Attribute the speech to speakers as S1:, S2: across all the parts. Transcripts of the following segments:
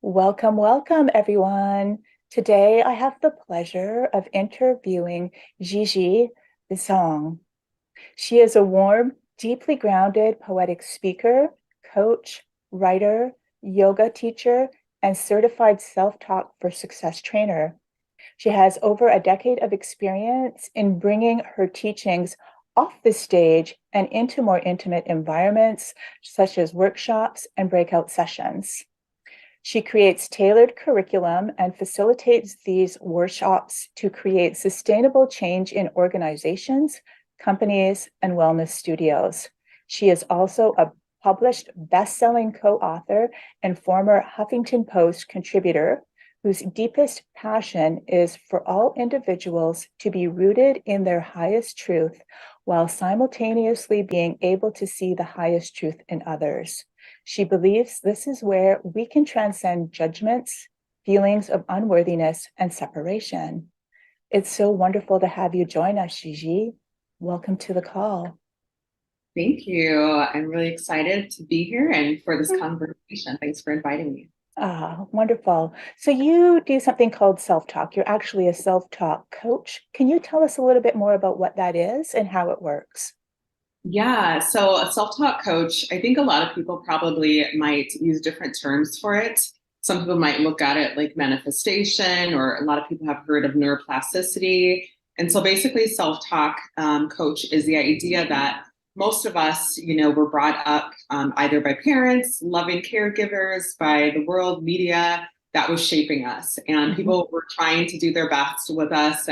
S1: Welcome, welcome, everyone. Today, I have the pleasure of interviewing Gigi Bisong. She is a warm, deeply grounded poetic speaker, coach, writer, yoga teacher, and certified self-talk for success trainer. She has over a decade of experience in bringing her teachings off the stage and into more intimate environments, such as workshops and breakout sessions. She creates tailored curriculum and facilitates these workshops to create sustainable change in organizations, companies, and wellness studios. She is also a published best-selling co-author and former Huffington Post contributor whose deepest passion is for all individuals to be rooted in their highest truth while simultaneously being able to see the highest truth in others. She believes this is where we can transcend judgments, feelings of unworthiness, and separation. It's so wonderful to have you join us, Gigi. Welcome to the call.
S2: Thank you. I'm really excited to be here and for this conversation. Thanks for inviting me.
S1: Ah, wonderful. So you do something called self-talk. You're actually a self-talk coach. Can you tell us a little bit more about what that is and how it works?
S2: Yeah, so a self-taught coach, I think a lot of people probably might use different terms for it. Some people might look at it like manifestation, or a lot of people have heard of neuroplasticity. And so basically, self-talk coach is the idea that most of us, were brought up either by parents, loving caregivers, by the world, media that was shaping us. And people were trying to do their best with us.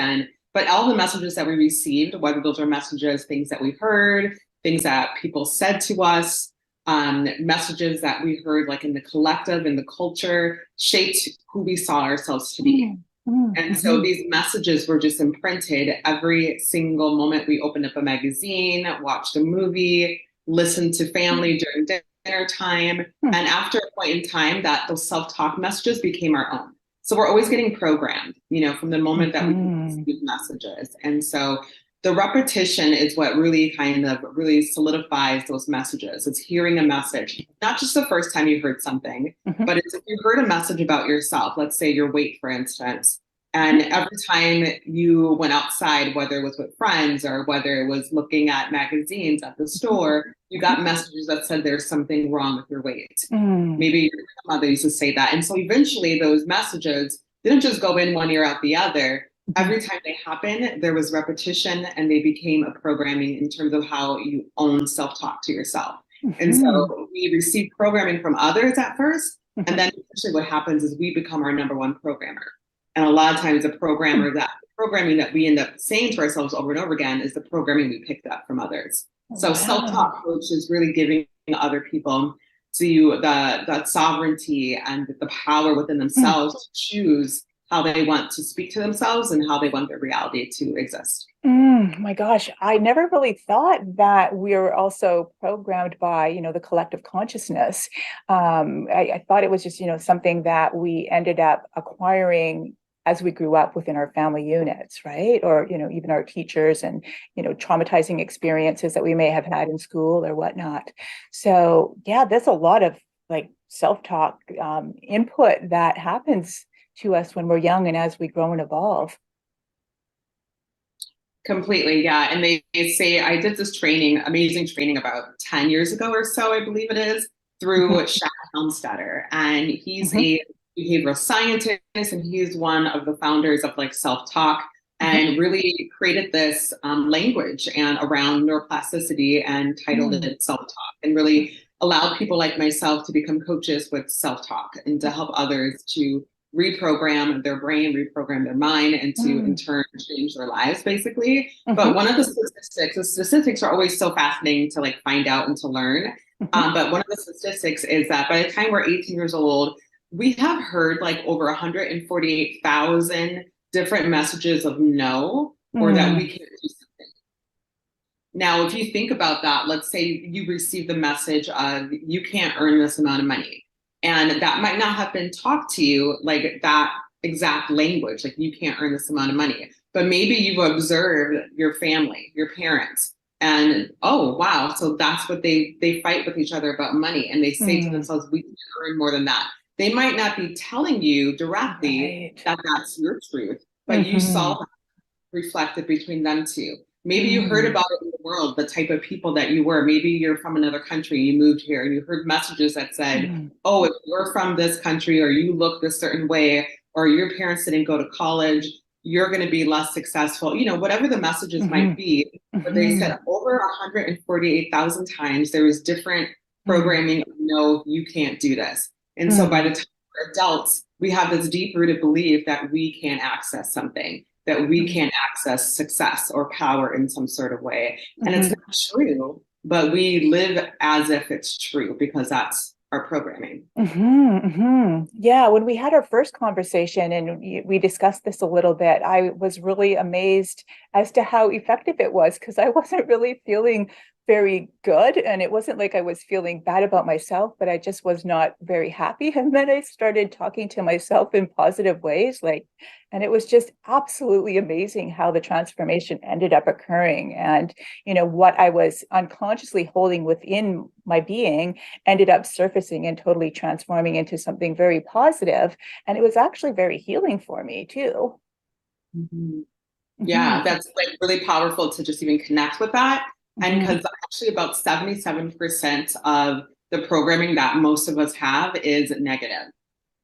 S2: But all the messages that we received, whether those are messages, things that we heard, things that people said to us, messages that we heard like in the collective, in the culture, shaped who we saw ourselves to be. And so these messages were just imprinted every single moment we opened up a magazine, watched a movie, listened to family during dinner time. And after a point in time, that those self-talk messages became our own. So we're always getting programmed, from the moment that we receive messages. And so the repetition is what really kind of really solidifies those messages. It's hearing a message, not just the first time you heard something, but it's if you heard a message about yourself, let's say your weight, for instance. And every time you went outside, whether it was with friends or whether it was looking at magazines at the store, you got messages that said there's something wrong with your weight. Maybe your mother used to say that. And so eventually those messages didn't just go in one ear out the other. Every time they happened, there was repetition and they became a programming in terms of how you own self-talk to yourself. And so we receive programming from others at first. And then eventually what happens is we become our number one programmer. And a lot of times the programming that we end up saying to ourselves over and over again is the programming we picked up from others. So self-talk coach is really giving other people to that sovereignty and the power within themselves to choose how they want to speak to themselves and how they want their reality to exist.
S1: My gosh, I never really thought that we were also programmed by, the collective consciousness. I thought it was just, something that we ended up acquiring as we grew up within our family units, right? Or, even our teachers and, traumatizing experiences that we may have had in school or whatnot. So yeah, there's a lot of like self-talk input that happens to us when we're young and as we grow and evolve.
S2: Completely, yeah. And they say I did this training, amazing training about 10 years ago or so, I believe it is, through Shaq Helmstetter. And he's a behavioral scientist and he's one of the founders of like self-talk and really created this language and around neuroplasticity and titled it self-talk and really allowed people like myself to become coaches with self-talk and to help others to reprogram their brain, reprogram their mind, and to in turn change their lives, basically. But one of the statistics are always so fascinating to like find out and to learn. But one of the statistics is that by the time we're 18 years old, we have heard like over 148,000 different messages of no, or that we can't do something. Now, if you think about that, let's say you receive the message of you can't earn this amount of money. And that might not have been taught to you like that exact language, like you can't earn this amount of money. But maybe you've observed your family, your parents, and oh wow, so that's what they fight with each other about money. And they say to themselves, we can earn more than that. they might not be telling you directly
S1: Right.
S2: that that's your truth, but you saw
S1: Mm-hmm.
S2: that reflected between them two. Maybe you heard
S1: Mm-hmm.
S2: about it in the world, the type of people that you were. Maybe you're from another country, you moved here, and you heard messages that said,
S1: Mm-hmm.
S2: oh, if you're from this country or you look this certain way, or your parents didn't go to college, you're going to be less successful. Whatever the messages
S1: Mm-hmm.
S2: might be. But they
S1: Mm-hmm.
S2: said over 148,000 times there was different programming. No, you can't do this. And so by
S1: Mm-hmm.
S2: the time we're adults, we have this deep rooted belief that we can't access something, that we can't access success or power in some sort of way. And it's
S1: Mm-hmm.
S2: not true, but we live as if it's true because that's our programming.
S1: Yeah, when we had our first conversation and we discussed this a little bit, I was really amazed as to how effective it was because I wasn't really feeling very good. And it wasn't like I was feeling bad about myself, but I just was not very happy. And then I started talking to myself in positive ways, and it was just absolutely amazing how the transformation ended up occurring. And, what I was unconsciously holding within my being ended up surfacing and totally transforming into something very positive. And it was actually very healing for me too.
S2: Mm-hmm. Yeah,
S1: Hmm.
S2: that's like really powerful to just even connect with that. And
S1: Hmm.
S2: because actually about 77% of the programming that most of us have is negative.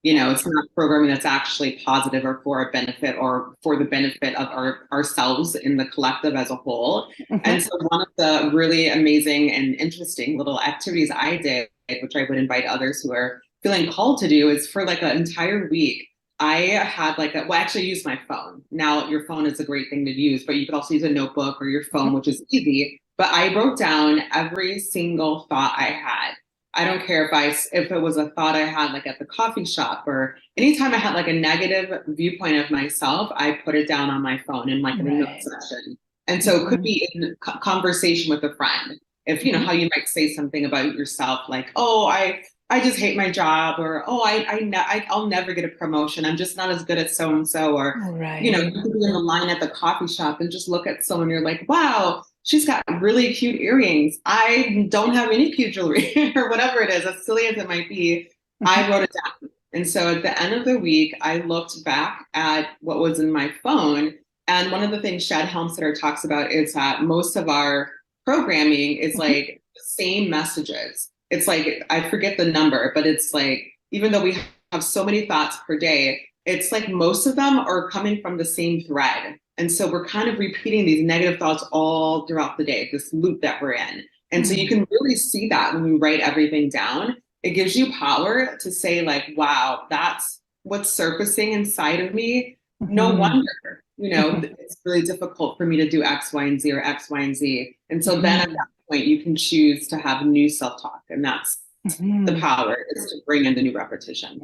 S2: It's not programming that's actually positive or for a benefit or for the benefit of ourselves in the collective as a whole. And
S1: Hmm.
S2: so one of the really amazing and interesting little activities I did, which I would invite others who are feeling called to do, is for like an entire week. I had well, I actually used my phone. Now your phone is a great thing to use, but you could also use a notebook or your phone, which is easy. But I wrote down every single thought I had. I don't care if it was a thought I had like at the coffee shop or anytime I had like a negative viewpoint of myself, I put it down on my phone in like in a note
S1: Right.
S2: section. And so it could
S1: Hmm.
S2: be in conversation with a friend. If how
S1: Hmm.
S2: you might say something about yourself, like, "Oh, I just hate my job," or "Oh, I'll never get a promotion. I'm just not as good as so and so," or you
S1: Right.
S2: could be in the line at the coffee shop and just look at someone. You're like, "Wow, she's got really cute earrings. I don't have any cute jewelry," or whatever it is, as silly as it might be. I
S1: Hmm.
S2: wrote it down. And so at the end of the week, I looked back at what was in my phone. And one of the things Shad Helmstetter talks about is that most of our programming is
S1: Hmm.
S2: like the same messages. It's like, I forget the number, but it's like, even though we have so many thoughts per day, it's like most of them are coming from the same thread. And so we're kind of repeating these negative thoughts all throughout the day, this loop that we're in. And so you
S1: Hmm.
S2: can really see that when you write everything down. It gives you power to say, like, wow, that's what's surfacing inside of me. No
S1: Hmm.
S2: wonder, it's really difficult for me to do X, Y, and Z or X, Y, and Z. And so then at
S1: Hmm.
S2: that point, you can choose to have new self talk. And that's the
S1: Hmm.
S2: power is to bring in the new repetition.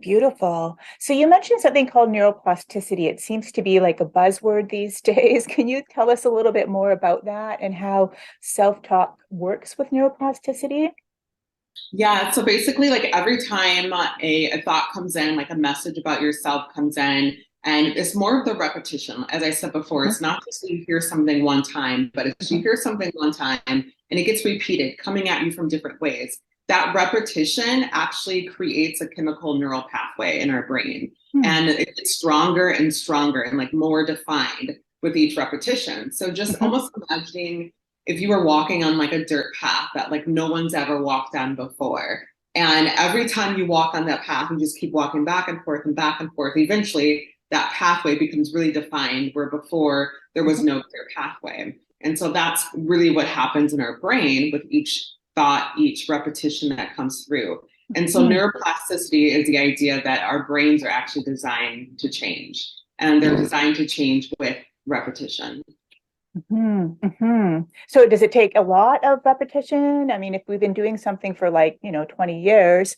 S1: Beautiful. So you mentioned something called neuroplasticity. It seems to be like a buzzword these days. Can you tell us a little bit more about that and how self-talk works with neuroplasticity?
S2: Yeah, so basically, like every time a thought comes in, like a message about yourself comes in, and it's more of the repetition. As I said before,
S1: Mhm.
S2: it's not just you hear something one time, but it's you
S1: Mhm.
S2: hear something one time and it gets repeated, coming at you from different ways. That repetition actually creates a chemical neural pathway in our brain,
S1: Hmm.
S2: and it gets stronger and stronger and like more defined with each repetition. So just
S1: Mhm.
S2: almost imagining if you were walking on like a dirt path that like no one's ever walked on before. And every time you walk on that path, you just keep walking back and forth and back and forth. Eventually, that pathway becomes really defined where before there was
S1: Mhm.
S2: no clear pathway. And so that's really what happens in our brain with each thought, each repetition that comes through. And so
S1: Mhm.
S2: neuroplasticity is the idea that our brains are actually designed to change, and they're designed to change with repetition.
S1: Mhm. Mhm. So does it take a lot of repetition? I mean, if we've been doing something for 20 years,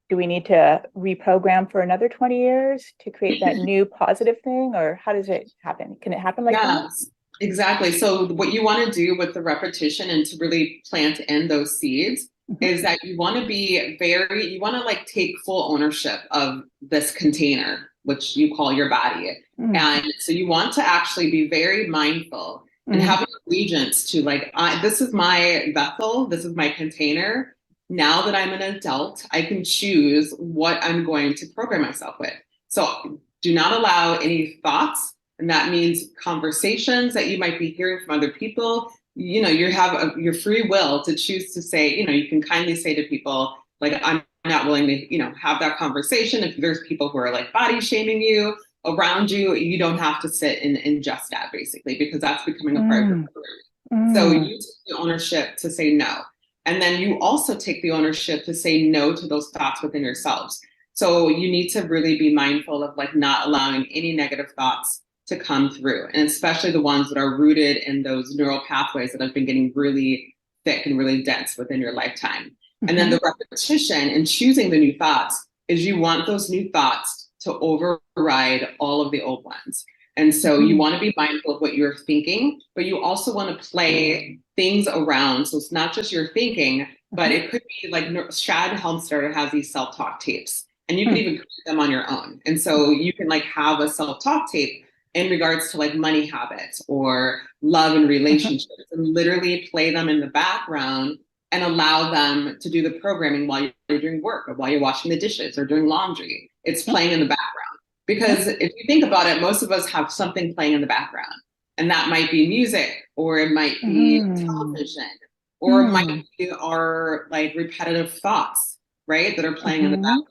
S1: do we need to reprogram for another 20 years to create that new positive thing? Or how does it happen? Can it happen like that?
S2: Yes, exactly. So what you want to do with the repetition and to really plant in those seeds
S1: Mhm.
S2: is that you want to like take full ownership of this container, which you call your body.
S1: Mhm.
S2: And so you want to actually be very mindful and
S1: Mhm.
S2: have allegiance to like, this is my vessel, this is my container. now that I'm an adult, I can choose what I'm going to program myself with. So do not allow any thoughts. And that means conversations that you might be hearing from other people. You know, you have your free will to choose to say, you know, you can kindly say to people, like, I'm not willing to, you know, have that conversation. If there's people who are like body shaming you around you, you don't have to sit and ingest that basically, because that's becoming a part of your
S1: Mm,
S2: program. So
S1: mm,
S2: you take the ownership to say no. And then you also take the ownership to say no to those thoughts within yourselves. So you need to really be mindful of like not allowing any negative thoughts to come through, and especially the ones that are rooted in those neural pathways that have been getting really thick and really dense within your lifetime. And then
S1: mhm,
S2: the repetition and choosing the new thoughts is you want those new thoughts to override all of the old ones. And so you
S1: mhm,
S2: want to be mindful of what you're thinking, but you also want to play things around. So it's not just your thinking, but
S1: mhm,
S2: it could be like Shad Helmstetter has these self-talk tapes, and you can
S1: mm,
S2: even create them on your own. And so you can like have a self-talk tape in regards to like money habits or love and
S1: mhm,
S2: relationships, and literally play them in the background and allow them to do the programming while you're doing work or while you're washing the dishes or doing laundry. It's
S1: mhm,
S2: playing in the background.
S1: mhm,
S2: Because if you think about it, most of us have something playing in the background. And that might be music, or it might be
S1: mm,
S2: television, or it might
S1: mm,
S2: be our like repetitive thoughts, right? That are playing in the
S1: mhm,
S2: background.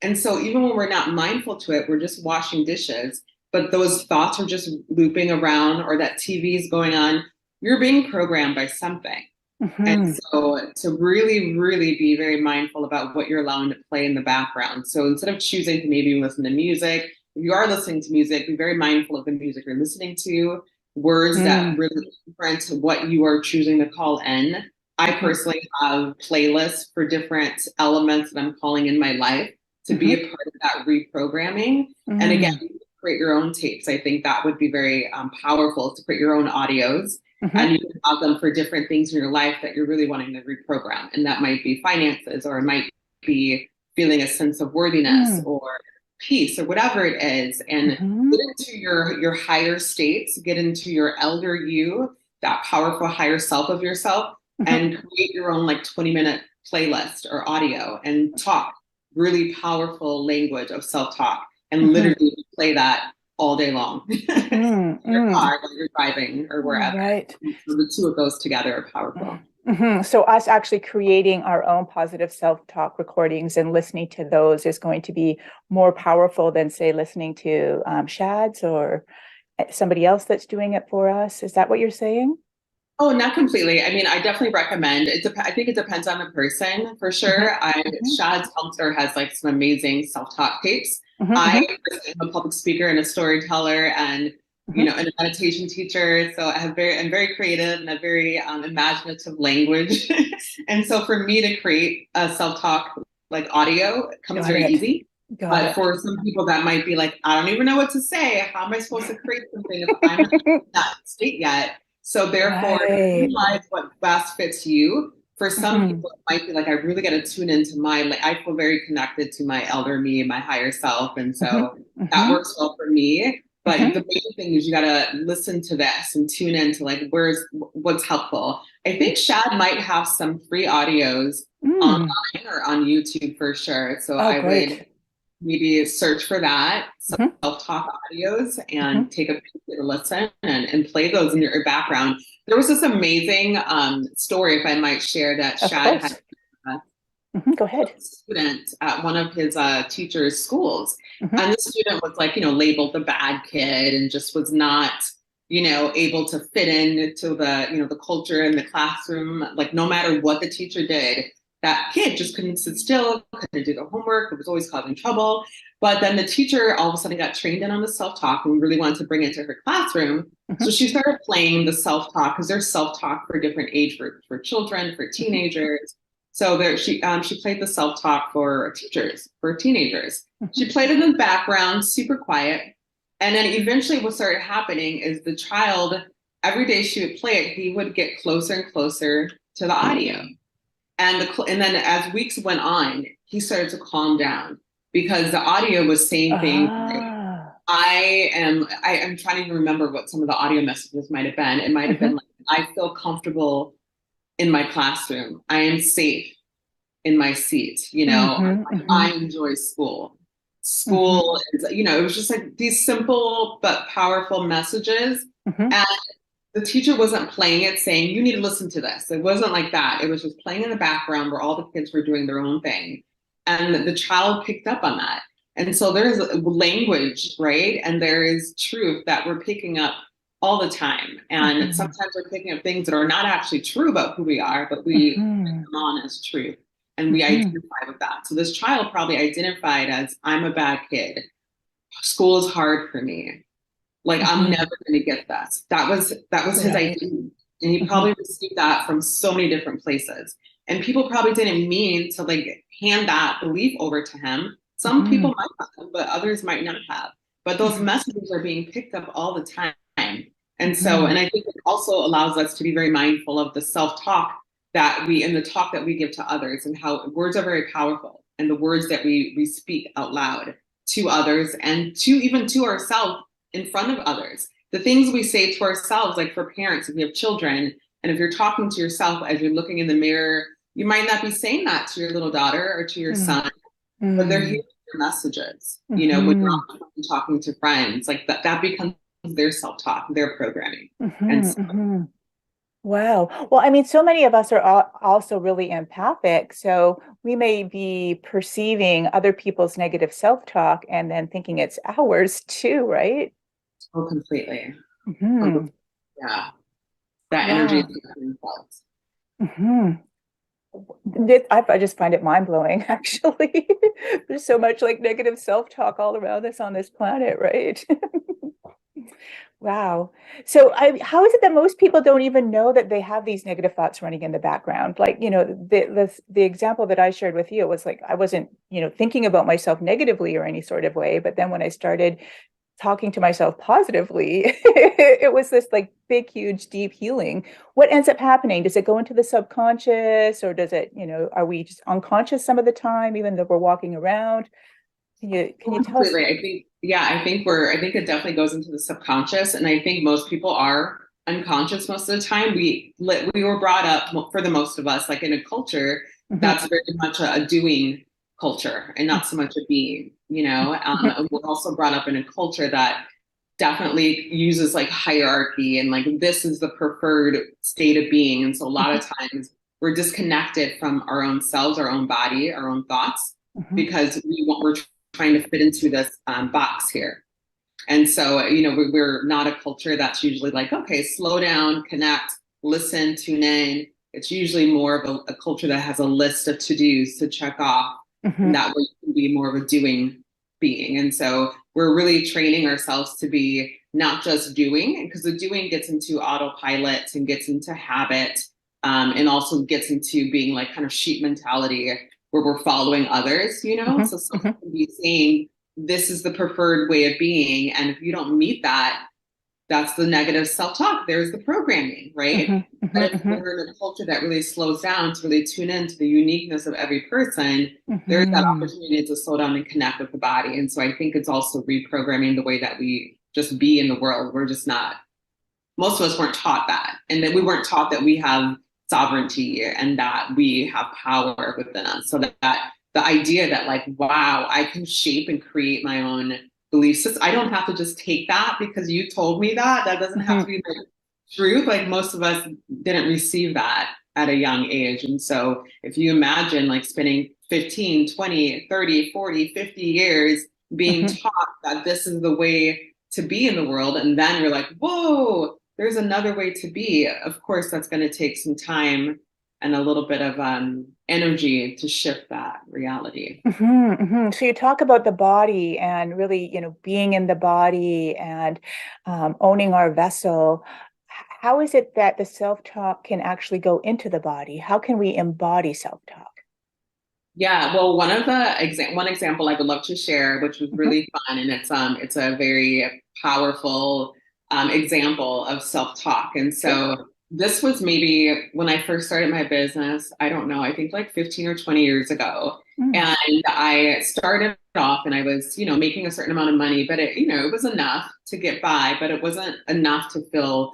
S2: And so even when we're not mindful to it, we're just washing dishes, but those thoughts are just looping around, or that TV is going on. You're being programmed by something. And
S1: mhm,
S2: so to really, really be very mindful about what you're allowing to play in the background. So instead of choosing to maybe listen to music, if you are listening to music, be very mindful of the music you're listening to, words that
S1: mm,
S2: really different what you are choosing to call in. I
S1: mhm,
S2: personally have playlists for different elements that I'm calling in my life to be
S1: mhm,
S2: a part of that reprogramming. And again,
S1: mm,
S2: create your own tapes. I think that would be very powerful, to create your own audios,
S1: mhm,
S2: and you can have them for different things in your life that you're really wanting to reprogram. And that might be finances, or it might be feeling a sense of worthiness
S1: mm,
S2: or peace, or whatever it is. And
S1: mhm,
S2: get into your higher states, get into your elder you, that powerful higher self of yourself,
S1: mhm,
S2: and create your own like 20-minute playlist or audio and talk really powerful language of self-talk, and
S1: mhm,
S2: literally play that all day long
S1: mhm,
S2: your
S1: mm.
S2: car while you're driving or wherever.
S1: Right.
S2: So the two of those together are powerful.
S1: So us actually creating our own positive self-talk recordings and listening to those is going to be more powerful than, say, listening to Shads or somebody else that's doing it for us. Is that what you're saying?
S2: Oh, not completely. I mean, I definitely recommend it. I think it depends on the person for
S1: Hmm.
S2: sure.
S1: Hmm.
S2: Shad's Helmster has like some amazing self-talk tapes.
S1: Hmm.
S2: I
S1: Hmm.
S2: am a public speaker and a storyteller, and you know, and a meditation teacher. So I'm very creative and a very imaginative language. And so for me to create a self-talk like audio comes
S1: Got
S2: very
S1: it.
S2: easy.
S1: Got
S2: But
S1: it.
S2: for some people that might be like, I don't even know what to say. How am I supposed to create something if I'm not in that state yet? So therefore,
S1: Right.
S2: utilize what best fits you. For some
S1: Hmm.
S2: people, it might be like, I really got to tune into my, like, I feel very connected to my elder me, my higher self. And
S1: Hmm.
S2: so that
S1: Hmm.
S2: works well for me. But
S1: Hmm.
S2: the main thing is you got to listen to this and tune into like, what's helpful. I think Shad might have some free audios
S1: Mm.
S2: online or on YouTube for sure. So
S1: Oh,
S2: I would
S1: great.
S2: maybe search for that
S1: Hmm.
S2: self-talk audios
S1: Hmm.
S2: and take a listen and play those in your background. There was this amazing story, if I might share, that
S1: Of
S2: Shad had
S1: course.
S2: a
S1: Go ahead.
S2: student at one of his teacher's schools.
S1: Hmm.
S2: And the student was like, you know, labeled the bad kid and just was not, you know, able to fit in to the, you know, the culture in the classroom. Like no matter what the teacher did, that kid just couldn't sit still, couldn't do the homework. It was always causing trouble. But then the teacher all of a sudden got trained in on the self-talk and really wanted to bring it to her classroom. So
S1: Hmm.
S2: she started playing the self-talk, because there's self-talk for different age groups, for children, for
S1: Hmm.
S2: teenagers. So there, she played the self talk for teachers, for teenagers.
S1: Hmm.
S2: She played it in the background, super quiet, and then eventually, what started happening is the child, every day she would play it, he would get closer and closer to the audio, and then as weeks went on, he started to calm down because the audio was saying things like,
S1: Ah.
S2: I am trying to even remember what some of the audio messages might have been. It might have been
S1: Hmm.
S2: like, I feel comfortable in my classroom. I am safe. in my seat,
S1: Mm-hmm,
S2: like,
S1: mm-hmm,
S2: I enjoy school.
S1: mm-hmm,
S2: School is, it was just like these simple but powerful messages.
S1: mm-hmm,
S2: And the teacher wasn't playing it saying, you need to listen to this. It wasn't like that. It was just playing in the background where all the kids were doing their own thing. And the child picked up on that. And so there's language, right? And there is truth that we're picking up all the time. And
S1: mm-hmm,
S2: sometimes we're picking up things that are not actually true about who we are, but we put
S1: mm-hmm,
S2: them on as truth. And we
S1: mm-hmm,
S2: identify with that. So this child probably identified as, I'm a bad kid. School is hard for me. Like, I'm
S1: mm-hmm.
S2: never going to get that. That was his
S1: Right.
S2: identity. And he
S1: Mm-hmm,
S2: probably received that from so many different places. And people probably didn't mean to like hand that belief over to him. Some
S1: mm-hmm,
S2: people might have, but others might not have. But those messages are being picked up all the time. And so,
S1: mm-hmm,
S2: and I think it also allows us to be very mindful of the self-talk that we, and the talk that we give to others, and how words are very powerful, and the words that we speak out loud to others, and to even to ourselves in front of others. The things we say to ourselves, like for parents, if you have children, and if you're talking to yourself as you're looking in the mirror, you might not be saying that to your little daughter or to your son, but they're
S1: mm-hmm,
S2: hearing your messages. When you're
S1: mm-hmm,
S2: on the phone talking to friends, like that becomes their self-talk, their programming. And
S1: mm-hmm,
S2: so,
S1: mm-hmm. Wow. Well, I mean, so many of us are also really empathic. So we may be perceiving other people's negative self-talk and then thinking it's ours too, right?
S2: oh, completely.
S1: Hmm.
S2: Yeah. That energy is
S1: Wow.
S2: being felt.
S1: Hmm. I just find it mind-blowing, actually. There's so much like negative self-talk all around us on this planet, right? Wow. So how is it that most people don't even know that they have these negative thoughts running in the background? Like, the example that I shared with you, it was like I wasn't, thinking about myself negatively or any sort of way, but then when I started talking to myself positively, it was this like big, huge, deep healing. What ends up happening? Does it go into the subconscious, or does it, are we just unconscious some of the time, even though we're walking around? Can you tell us?
S2: Completely. I think, yeah, I think it definitely goes into the subconscious. And I think most people are unconscious most of the time. We were brought up, for the most of us, like in a culture
S1: Mhm,
S2: that's very much a doing culture and not so much a being,
S1: mhm,
S2: and we're also brought up in a culture that definitely uses like hierarchy, and like this is the preferred state of being. And so a lot of times we're disconnected from our own selves, our own body, our own thoughts,
S1: mhm,
S2: because we're trying to fit into this box here. And so, we're not a culture that's usually like, okay, slow down, connect, listen, tune in. It's usually more of a culture that has a list of to-dos to check off. And
S1: mhm,
S2: that way you can be more of a doing being. And so we're really training ourselves to be not just doing, because the doing gets into autopilot and gets into habit, and also gets into being like kind of sheep mentality where we're following others,
S1: mhm,
S2: So someone
S1: mhm,
S2: can be saying, this is the preferred way of being. And if you don't meet that, that's the negative self-talk. There's the programming, right?
S1: mhm,
S2: But
S1: mhm,
S2: if
S1: mhm,
S2: we're in a culture that really slows down to really tune into the uniqueness of every person, there's that
S1: mhm,
S2: opportunity to slow down and connect with the body. And so I think it's also reprogramming the way that we just be in the world. We're just not, most of us weren't taught that. And that we weren't taught that we have sovereignty and that we have power within us. So that the idea that like, wow, I can shape and create my own belief system. I don't have to just take that because you told me that. That doesn't have to
S1: mhm,
S2: be my truth. Like most of us didn't receive that at a young age. And so if you imagine like spending 15, 20, 30, 40, 50 years being
S1: mhm.
S2: taught that this is the way to be in the world, and then you're like, whoa, there's another way to be. Of course, that's going to take some time and a little bit of energy to shift that reality.
S1: Mhm, mhm. So you talk about the body and really, being in the body and owning our vessel. How is it that the self-talk can actually go into the body? How can we embody self-talk?
S2: Yeah, well, one example I would love to share, which was
S1: Mhm,
S2: really fun, and it's a very powerful example of self-talk. And
S1: sure.
S2: so this was maybe when I first started my business, I don't know, I think like 15 or 20 years ago.
S1: Mm,
S2: And I started off and I was, making a certain amount of money, but it was enough to get by, but it wasn't enough to feel,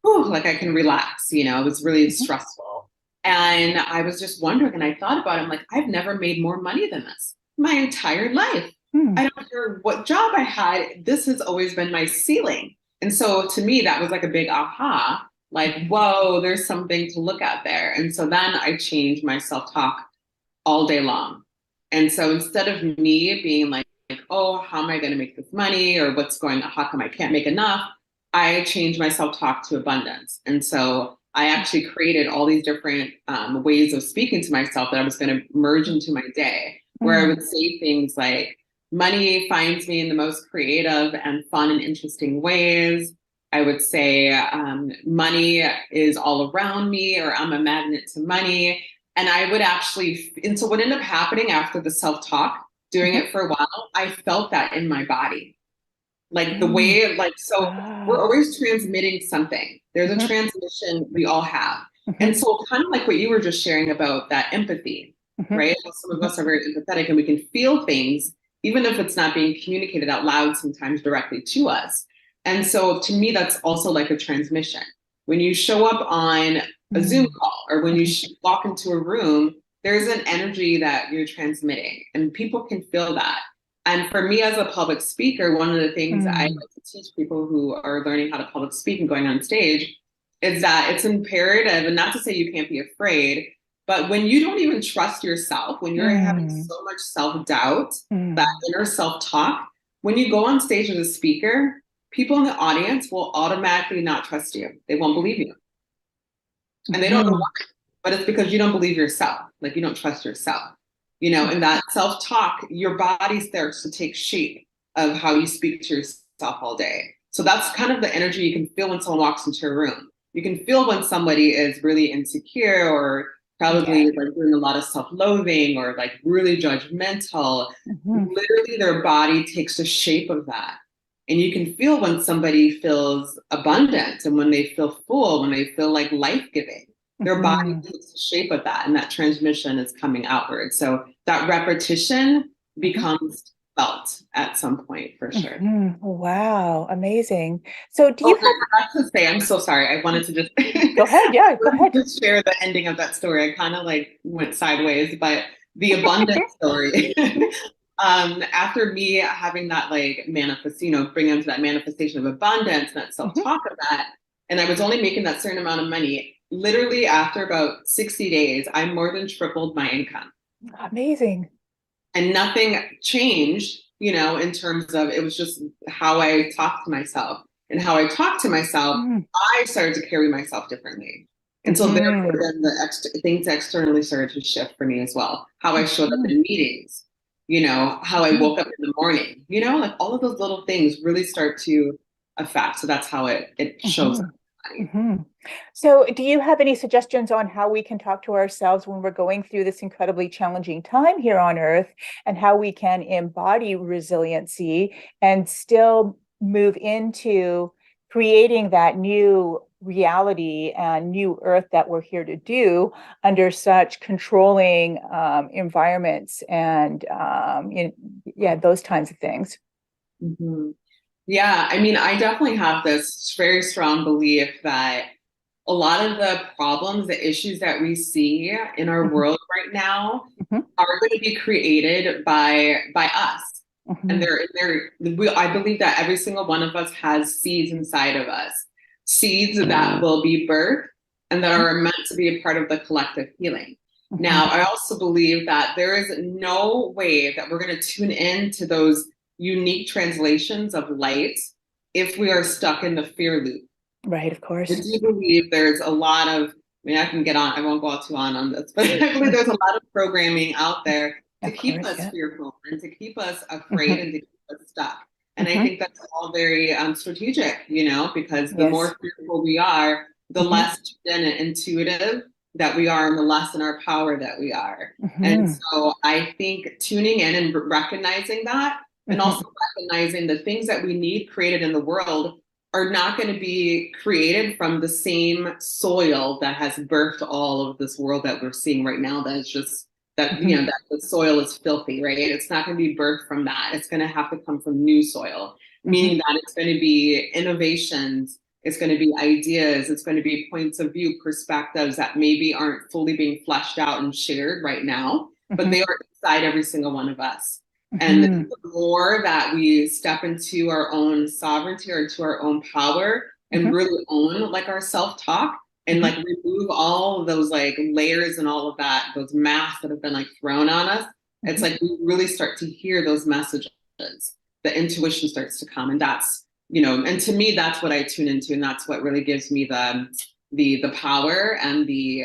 S2: oh, like I can relax, it was really
S1: mhm,
S2: stressful. And I was just wondering, and I thought about it, I'm like, I've never made more money than this my entire life.
S1: Hmm.
S2: I don't care what job I had, this has always been my ceiling. And so to me, that was like a big aha, like, whoa, there's something to look at there. And so then I changed my self-talk all day long. And so instead of me being like, oh, how am I going to make this money or what's going on? How come I can't make enough? I changed my self talk to abundance. And so I actually created all these different ways of speaking to myself that I was going to merge into my day, where I
S1: Hmm.
S2: would say things like, money finds me in the most creative and fun and interesting ways. I would say, money is all around me, or I'm a magnet to money. And I would actually, and so what ended up happening after the self talk, doing
S1: Hmm.
S2: it for a while, I felt that in my body. Like the
S1: Hmm.
S2: way, like, so we're
S1: Ah.
S2: always transmitting something. There's a
S1: Mhm.
S2: transmission we all have. And
S1: Mhm.
S2: so, kind of like what you were just sharing about that empathy,
S1: Mhm.
S2: right? How some of
S1: Mhm.
S2: us are very empathetic and we can feel things, even if it's not being communicated out loud, sometimes directly to us. And so, to me, that's also like a transmission. When you show up on a Zoom
S1: Mm.
S2: call or when you
S1: Mhm.
S2: walk into a room, there's an energy that you're transmitting, and people can feel that. And for me as a public speaker, one of the things I like
S1: Mm.
S2: to teach people who are learning how to public speak and going on stage is that it's imperative, and not to say you can't be afraid, but when you don't even trust yourself, when you're having
S1: Mm.
S2: so much self doubt, that
S1: Mm.
S2: inner self talk, when you go on stage as a speaker, people in the audience will automatically not trust you. They won't believe you. And they don't know
S1: Mhm.
S2: why, but it's because you don't believe yourself. Like you don't trust yourself, you know, and that self talk, your body starts to take shape of how you speak to yourself all day. So that's kind of the energy you can feel when someone walks into a room. You can feel when somebody is really insecure or probably
S1: Yeah.
S2: like doing a lot of self loathing or like really judgmental.
S1: Mhm.
S2: Literally, their body takes the shape of that. And you can feel when somebody feels abundant and when they feel full, when they feel like life giving, their body
S1: Mhm.
S2: takes the shape of that and that transmission is coming outward. So that repetition
S1: Mhm.
S2: becomes felt at some point for sure.
S1: Mhm. Wow, amazing. So do
S2: Oh,
S1: you
S2: and I forgot to say, I'm so sorry. I wanted to just,
S1: go ahead? Yeah, go
S2: wanted
S1: ahead.
S2: to share the ending of that story. I kind of like went sideways, but the abundance story. After me having that like manifest, bring into that manifestation of abundance and that
S1: Mhm.
S2: self-talk of that, and I was only making that certain amount of money. Literally after about 60 days, I more than tripled my income
S1: Amazing.
S2: and nothing changed, in terms of it was just how I talked to myself. And how I talked to myself,
S1: Mm.
S2: I started to carry myself differently. And so therefore
S1: Mhm.
S2: then things externally started to shift for me as well. How I showed up
S1: Mhm.
S2: in meetings, how I
S1: Mhm.
S2: woke up in the morning, like all of those little things really start to affect. So that's how it shows up
S1: Mhm.
S2: in my body.
S1: Mhm. So, do you have any suggestions on how we can talk to ourselves when we're going through this incredibly challenging time here on Earth and how we can embody resiliency and still move into creating that new reality and new Earth that we're here to do under such controlling environments and yeah, those kinds of things?
S2: Mhm. Yeah, I mean, I definitely have this very strong belief that a lot of the problems, the issues that we see in our
S1: Mhm.
S2: world right now
S1: Mhm.
S2: are going to be created by us. And
S1: Mhm.
S2: I believe that every single one of us has seeds inside of us, seeds that will be birthed and that are meant to be a part of the collective healing. Now,
S1: Mhm.
S2: I also believe that there is no way that we're going to tune in to those unique translations of light if we are stuck in the fear loop.
S1: Right, of
S2: I
S1: course.
S2: do believe there's a lot of, I mean, I can get on, I won't go too on this, but I believe there's a lot of programming out there to
S1: Of
S2: keep
S1: course,
S2: us
S1: yeah.
S2: fearful and to keep us afraid
S1: Mhm.
S2: and to keep us stuck. And I
S1: Mhm.
S2: think that's all very strategic, because the
S1: Yes.
S2: more fearful we are, the
S1: Mhm.
S2: less intuitive that we are and the less in our power that we are. And
S1: Mhm.
S2: so I think tuning in and recognizing that, and
S1: Mhm.
S2: also recognizing the things that we need created in the world are not going to be created from the same soil that has birthed all of this world that we're seeing right now. That is just that,
S1: Mhm.
S2: that the soil is filthy, right? It's not going to be birthed from that. It's going to have to come from new soil,
S1: Mhm.
S2: meaning that it's going to be innovations It's going to be ideas. It's going to be points of view, perspectives that maybe aren't fully being fleshed out and shared right now, but
S1: Hmm.
S2: they are inside every single one of us. And
S1: Hmm.
S2: the more that we step into our own sovereignty or into our own power and
S1: Hmm.
S2: really own like our self-talk and
S1: Hmm.
S2: like remove all of those like layers and all of that, those masks that have been like thrown on us, it's
S1: Hmm.
S2: like we really start to hear those messages. The intuition starts to come. And that's, and to me, that's what I tune into. And that's what really gives me the power and the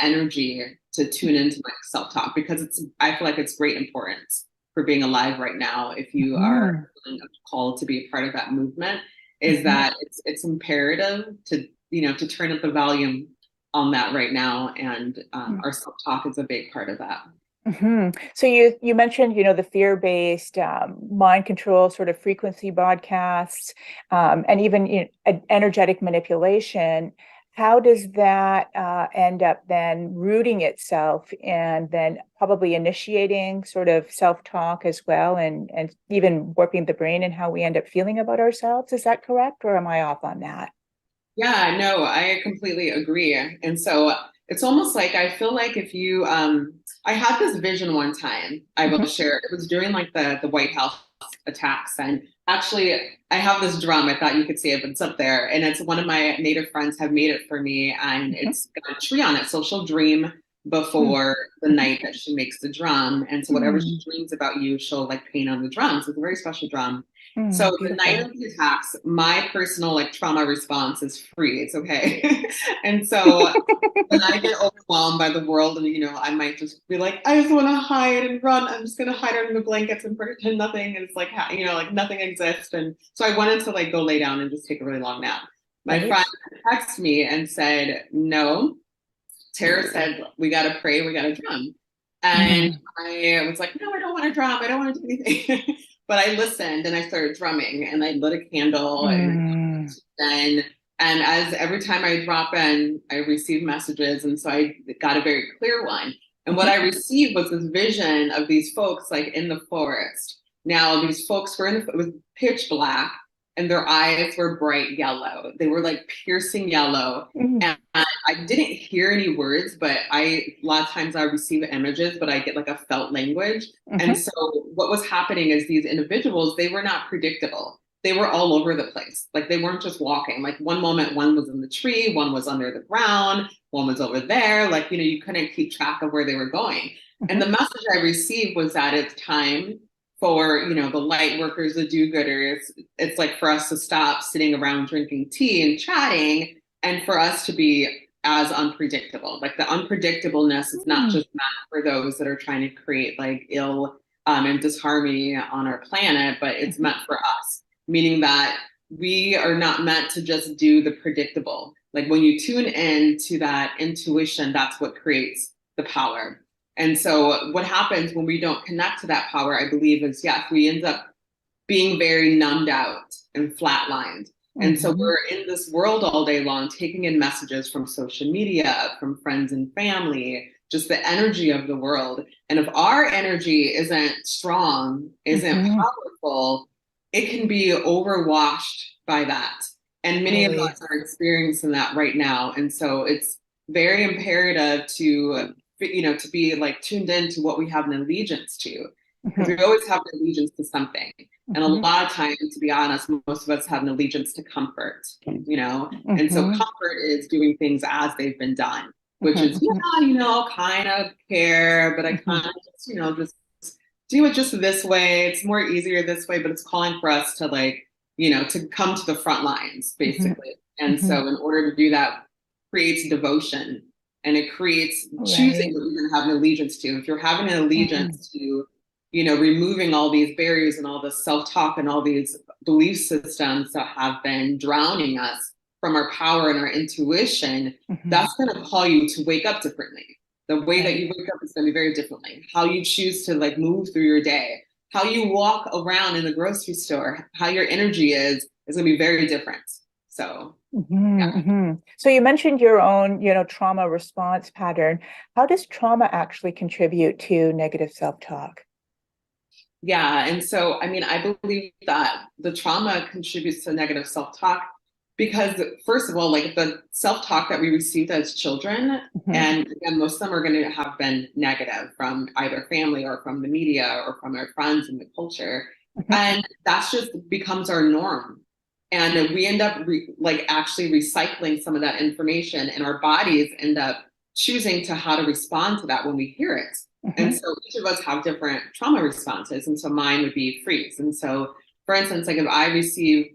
S2: energy to tune into my self-talk, because I feel like it's great importance for being alive right now. If you are
S1: Hmm.
S2: called to be a part of that movement, is
S1: Hmm.
S2: that it's imperative to turn up the volume on that right now. And our self-talk is a big part of that.
S1: So you mentioned, the fear-based mind control sort of frequency broadcasts, and even energetic manipulation. How does that end up then rooting itself and then probably initiating sort of self-talk as well, and even warping the brain and how we end up feeling about ourselves? Is that correct, or am I off on that?
S2: Yeah, no, I completely agree. And so it's almost like I feel like if you I had this vision one time I will
S1: Hmm.
S2: share. It was during like the White House attacks. And actually I have this drum. I thought you could see it, but it's up there. And it's one of my native friends have made it for me, and
S1: Hmm.
S2: it's got a tree on it. So she'll dream
S1: Hmm.
S2: before the night that she makes the drum. And so whatever she
S1: Hmm.
S2: dreams about you, she'll like paint on the drum. So it's a very special drum. So
S1: Hmm.
S2: the night
S1: Beautiful.
S2: of the attacks, my personal like trauma response is free. It's okay. And so when I get overwhelmed by the world, and I might just be like, I just want to hide and run. I'm just gonna hide under the blankets and pretend nothing. And it's like, like nothing exists. And so I wanted to like go lay down and just take a really long nap. My
S1: Right.
S2: friend texted me and said, no, Tara said, we got to pray, we got to drum. And
S1: Hmm.
S2: I was like, no, I don't want to drum. I don't want to do anything. But I listened and I started drumming, and I lit a candle and
S1: Hmm.
S2: then, and as every time I drop in, I receive messages. And so I got a very clear one. And what
S1: Hmm.
S2: I received was this vision of these folks like in the forest. Now, these folks were it was pitch black, and their eyes were bright yellow. They were like piercing yellow.
S1: Hmm.
S2: And I didn't hear any words, but a lot of times I receive images, but I get like a felt language. And
S1: Hmm.
S2: so what was happening is these individuals, they were not predictable. They were all over the place. Like they weren't just walking. Like one moment, one was in the tree, one was under the ground, one was over there. Like, you couldn't keep track of where they were going. And the
S1: Hmm.
S2: message I received was that it's time for, the light workers, the do-gooders. It's like for us to stop sitting around drinking tea and chatting, and for us to be as unpredictable. Like the unpredictableness is not
S1: Hmm.
S2: just meant for those that are trying to create like ill and disharmony on our planet, but it's
S1: Hmm.
S2: meant for us, meaning that we are not meant to just do the predictable. Like when you tune in to that intuition, that's what creates the power. And so what happens when we don't connect to that power, I believe, is yes, we end up being very numbed out and flatlined. And so
S1: Hmm.
S2: we're in this world all day long, taking in messages from social media, from friends and family, just the energy of the world. And if our energy isn't strong, isn't
S1: Hmm.
S2: powerful, it can be overwashed by that. And many of
S1: Totally.
S2: us are experiencing that right now. And so it's very imperative to be like tuned in to what we have an allegiance to, because
S1: Hmm.
S2: we always have an allegiance to something. And a
S1: Hmm.
S2: lot of times, to be honest, most of us have an allegiance to comfort, And so
S1: Hmm.
S2: comfort is doing things as they've been done, which is,
S1: Hmm.
S2: kind of care, but I
S1: Hmm.
S2: kind of just do it just this way. It's more easier this way, but it's calling for us to like, to come to the front lines,
S1: Hmm.
S2: basically. And
S1: Hmm.
S2: so in order to do that, creates devotion, and it creates choosing
S1: Right.
S2: what you're going to have an allegiance to. If you're having an
S1: Hmm.
S2: allegiance to removing all these barriers and all this self-talk and all these belief systems that have been drowning us from our power and our intuition,
S1: Hmm.
S2: that's going to call you to wake up differently. The way that
S1: Right.
S2: you wake up is going to be very differently. How you choose to like move through your day, how you walk around in the grocery store, how your energy is going to be very different. So, yeah.
S1: Hmm. Hmm. So you mentioned your own, trauma response pattern. How does trauma actually contribute to negative self-talk?
S2: Yeah. And so, I mean, I believe that the trauma contributes to negative self talk Because first of all, like the self-talk that we received as children,
S1: Mhm.
S2: and again, most of them are going to have been negative from either family or from the media or from our friends in the culture.
S1: Mhm.
S2: And that's just becomes our norm. And we end up like actually recycling some of that information, and our bodies end up choosing to how to respond to that when we hear it. And
S1: Mhm.
S2: so each of us have different trauma responses. And so mine would be freeze. And so, for instance, like if I receive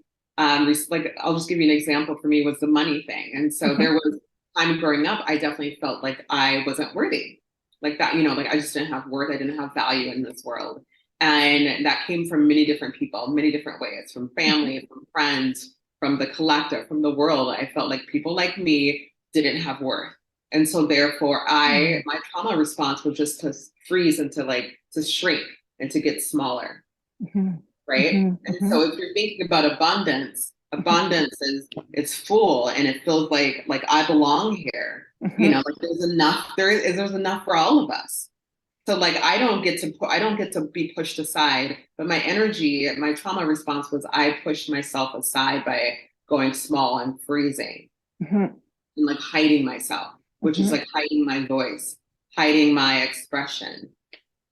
S2: like I'll just give you an example. For me was the money thing, and so there
S1: Mhm.
S2: was time growing up I definitely felt like I wasn't worthy, like that, like I just didn't have worth, I didn't have value in this world. And that came from many different people, many different ways, from
S1: Mhm.
S2: family, from friends, from the collective, from the world. I felt like people like me didn't have worth, and so therefore I
S1: Mhm.
S2: my trauma response was just to freeze and to like to shrink and to get smaller,
S1: Mhm.
S2: right?
S1: Mhm.
S2: And so
S1: Mhm.
S2: if you're thinking about abundance, abundance is it's full and it feels like I belong here.
S1: Mhm.
S2: Like there's enough, there's enough for all of us. So like I don't get to be pushed aside, but my energy, my trauma response was I pushed myself aside by going small and freezing
S1: Mhm.
S2: and like hiding myself, which is
S1: Mhm.
S2: like hiding my voice, hiding my expression,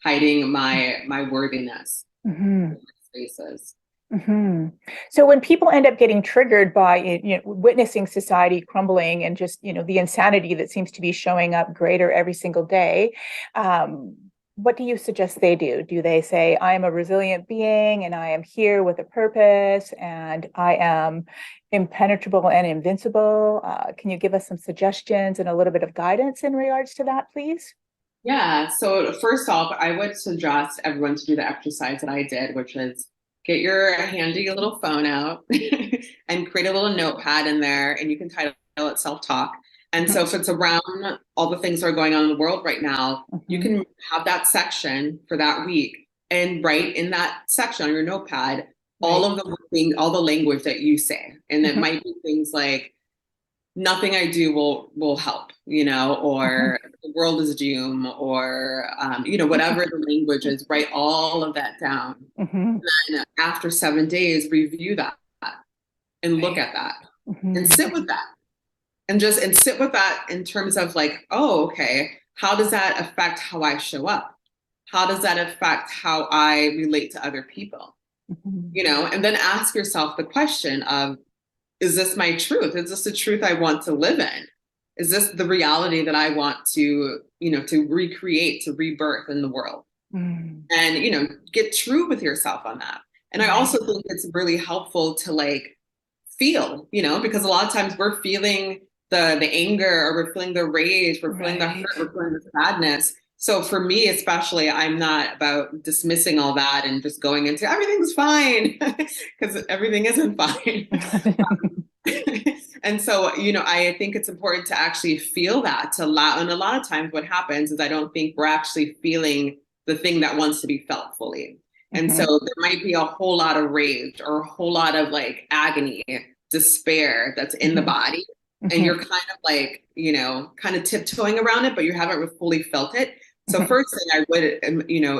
S2: hiding my worthiness
S1: Mhm.
S2: in my spaces.
S1: Mhm. So when people end up getting triggered by witnessing society crumbling and just the insanity that seems to be showing up greater every single day, um, what do you suggest they do? Do they say, I am a resilient being and I am here with a purpose and I am impenetrable and invincible? Can you give us some suggestions and a little bit of guidance in regards to that, please?
S2: Yeah. So first off, I would suggest everyone to do the exercise that I did, which is get your handy little phone out and create a little notepad in there, and you can title it self-talk. And so
S1: Mhm.
S2: if it's around all the things that are going on in the world right now, you
S1: Mhm.
S2: can have that section for that week and write in that section on your notepad all
S1: Right.
S2: of the thing, all the language that you say. And it
S1: Mhm.
S2: might be things like nothing I do will help,
S1: Mhm.
S2: or the world is doom, or whatever the language is. Write all of that down,
S1: Mhm.
S2: and after 7 days, review that and look
S1: Right.
S2: at that and
S1: Mhm.
S2: sit with that and sit with that in terms of like, oh, okay, how does that affect how I show up? How does that affect how I relate to other people?
S1: Mhm.
S2: And then ask yourself the question of, is this my truth? Is this the truth I want to live in? Is this the reality that I want to recreate, to rebirth in the world?
S1: Mm.
S2: And, get true with yourself on that. And I
S1: Right.
S2: also think it's really helpful to like feel, because a lot of times we're feeling the anger, or we're feeling the rage, we're feeling the hurt,
S1: Right.
S2: we're feeling the sadness. So for me, especially, I'm not about dismissing all that and just going into everything's fine because everything isn't fine. And so, I think it's important to actually feel that, to allow. And a lot of times, what happens is I don't think we're actually feeling the thing that wants to be felt fully. And so,
S1: Mhm.
S2: there might be a whole lot of rage or a whole lot of like agony, despair that's in the
S1: Mhm.
S2: body. And
S1: Mhm.
S2: you're kind of like, kind of tiptoeing around it, but you haven't fully felt it. So,
S1: Mhm.
S2: first thing I would,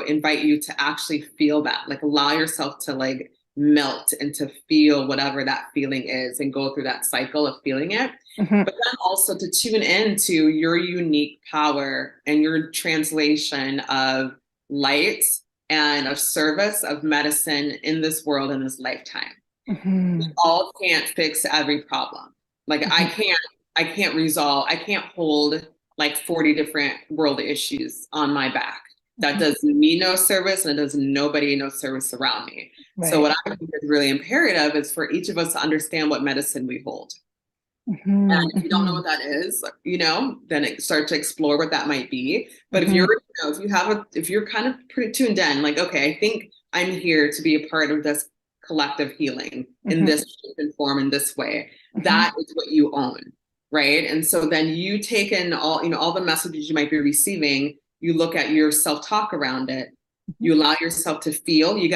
S2: invite you to actually feel that, like allow yourself to like melt and to feel whatever that feeling is and go through that cycle of feeling it.
S1: Mhm.
S2: But then also to tune into your unique power and your translation of light and of service, of medicine in this world in this lifetime. We
S1: Mhm.
S2: all can't fix every problem. Like
S1: Mhm.
S2: I can't resolve, I can't hold like 40 different world issues on my back. That
S1: Mhm.
S2: does me no service, and it does nobody no service around me. So
S1: Right.
S2: what I think is really imperative is for each of us to understand what medicine we hold.
S1: Mhm.
S2: And if you don't know what
S1: Mhm.
S2: that is, then start to explore what that might be. But if
S1: Mhm.
S2: if you're kind of pretty tuned in, like, okay, I think I'm here to be a part of this collective healing in
S1: Mhm.
S2: this shape and form in this way,
S1: Mhm.
S2: that is what you own, right? And so then you take in all the messages you might be receiving, you look at your self-talk around it,
S1: Mhm.
S2: you allow yourself to feel. You